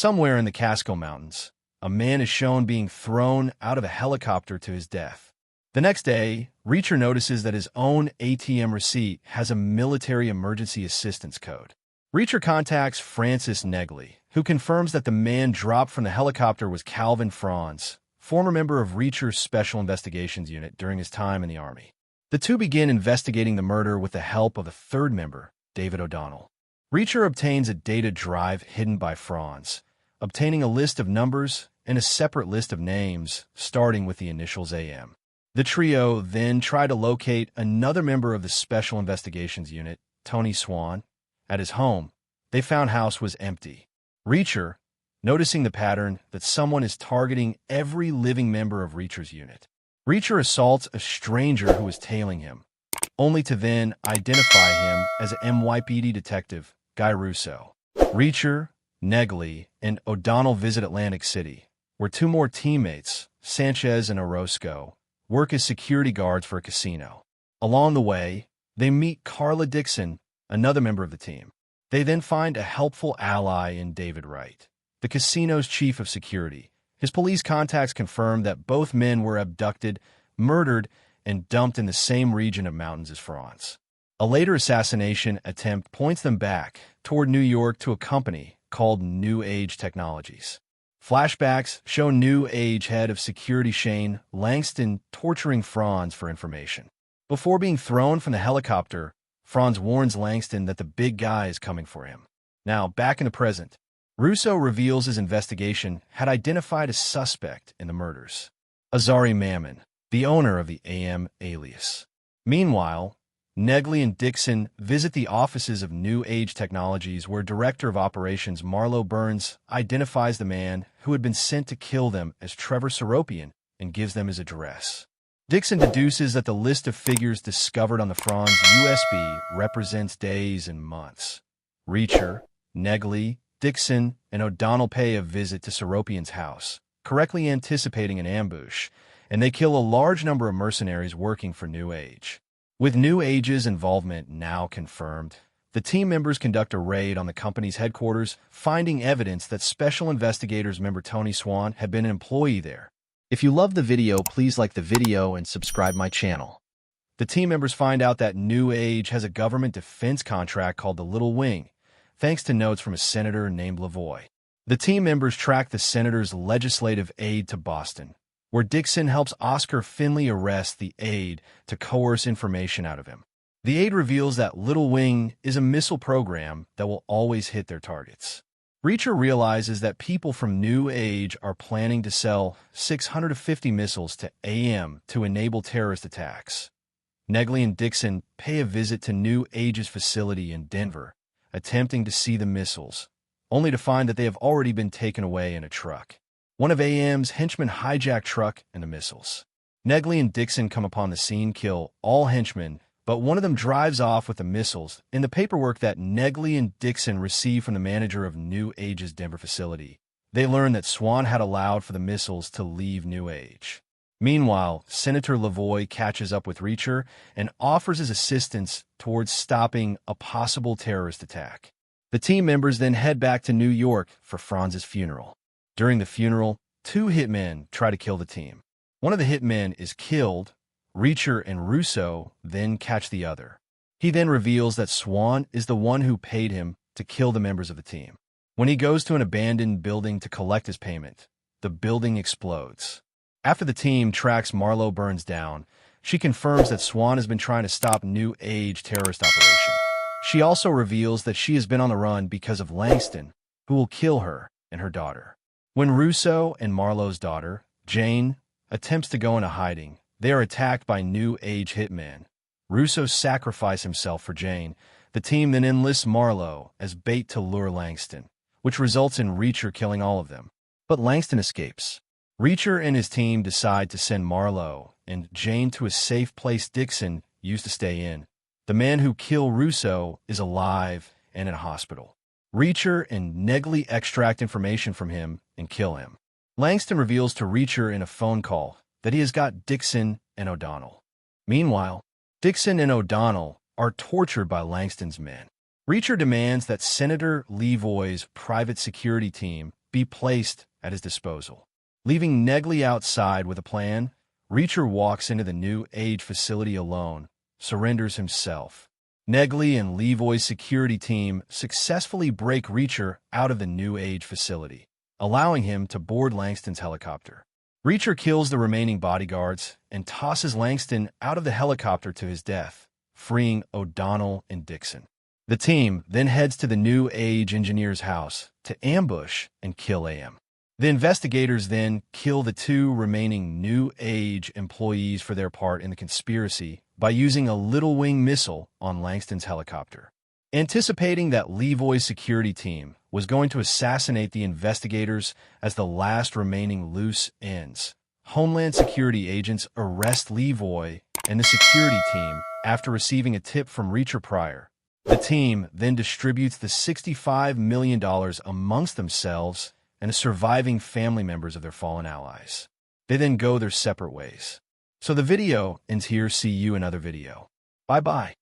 Somewhere in the Casco Mountains, a man is shown being thrown out of a helicopter to his death. The next day, Reacher notices that his own ATM receipt has a military emergency assistance code. Reacher contacts Francis Negley, who confirms that the man dropped from the helicopter was Calvin Franz, former member of Reacher's Special Investigations Unit during his time in the Army. The two begin investigating the murder with the help of a third member, David O'Donnell. Reacher obtains a data drive hidden by Franz, obtaining a list of numbers and a separate list of names, starting with the initials AM. The trio then try to locate another member of the Special Investigations Unit, Tony Swan. At his home, they found house was empty. Reacher, noticing the pattern that someone is targeting every living member of Reacher's unit. Reacher assaults a stranger who is tailing him, only to then identify him as NYPD detective Guy Russo. Reacher, Negley, and O'Donnell visit Atlantic City, where two more teammates, Sanchez and Orozco, work as security guards for a casino. Along the way, they meet Carla Dixon, another member of the team. They then find a helpful ally in David Wright, the casino's chief of security. His police contacts confirm that both men were abducted, murdered, and dumped in the same region of mountains as Franz. A later assassination attempt points them back toward New York to a company called New Age Technologies. Flashbacks show New Age head of security Shane Langston torturing Franz for information. Before being thrown from the helicopter, Franz warns Langston that the big guy is coming for him. Now, back in the present, Russo reveals his investigation had identified a suspect in the murders, Azari Mammon, the owner of the AM alias. Meanwhile, Negley and Dixon visit the offices of New Age Technologies, where Director of Operations Marlo Burns identifies the man who had been sent to kill them as Trevor Seropian and gives them his address. Dixon deduces that the list of figures discovered on the Franz USB represents days and months. Reacher, Negley, Dixon, and O'Donnell pay a visit to Seropian's house, correctly anticipating an ambush, and they kill a large number of mercenaries working for New Age. With New Age's involvement now confirmed, the team members conduct a raid on the company's headquarters, finding evidence that Special Investigators member Tony Swan had been an employee there. If you love the video, please like the video and subscribe my channel. The team members find out that New Age has a government defense contract called the Little Wing, thanks to notes from a senator named Lavoie. The team members track the senator's legislative aide to Boston, where Dixon helps Oscar Finley arrest the aide to coerce information out of him. The aide reveals that Little Wing is a missile program that will always hit their targets. Reacher realizes that people from New Age are planning to sell 650 missiles to AM to enable terrorist attacks. Negley and Dixon pay a visit to New Age's facility in Denver, attempting to see the missiles, only to find that they have already been taken away in a truck. One of AM's henchmen hijack truck and the missiles. Negley and Dixon come upon the scene, kill all henchmen, but one of them drives off with the missiles. In the paperwork that Negley and Dixon receive from the manager of New Age's Denver facility, they learn that Swan had allowed for the missiles to leave New Age. Meanwhile, Senator Lavoie catches up with Reacher and offers his assistance towards stopping a possible terrorist attack. The team members then head back to New York for Franz's funeral. During the funeral, two hitmen try to kill the team. One of the hitmen is killed. Reacher and Russo then catch the other. He then reveals that Swan is the one who paid him to kill the members of the team. When he goes to an abandoned building to collect his payment, the building explodes. After the team tracks Marlo Burns down, she confirms that Swan has been trying to stop New Age terrorist operation. She also reveals that she has been on the run because of Langston, who will kill her and her daughter. When Russo and Marlo's daughter, Jane, attempts to go into hiding, they are attacked by New Age hitmen. Russo sacrifices himself for Jane. The team then enlists Marlo as bait to lure Langston, which results in Reacher killing all of them. But Langston escapes. Reacher and his team decide to send Marlo and Jane to a safe place Dixon used to stay in. The man who killed Russo is alive and in a hospital. Reacher and Negley extract information from him and kill him. Langston reveals to Reacher in a phone call that he has got Dixon and O'Donnell. Meanwhile, Dixon and O'Donnell are tortured by Langston's men. Reacher demands that Senator Lavoie's private security team be placed at his disposal. Leaving Negley outside with a plan, Reacher walks into the New Age facility alone, surrenders himself. Negley and Levoy's security team successfully break Reacher out of the New Age facility, allowing him to board Langston's helicopter. Reacher kills the remaining bodyguards and tosses Langston out of the helicopter to his death, freeing O'Donnell and Dixon. The team then heads to the New Age engineer's house to ambush and kill AM. The investigators then kill the 2 remaining New Age employees for their part in the conspiracy by using a Little Wing missile on Langston's helicopter. Anticipating that Levoy's security team was going to assassinate the investigators as the last remaining loose ends, Homeland Security agents arrest Levoy and the security team after receiving a tip from Reacher prior. The team then distributes the $65 million amongst themselves and the surviving family members of their fallen allies. They then go their separate ways. So the video ends here. See you in another video. Bye-bye.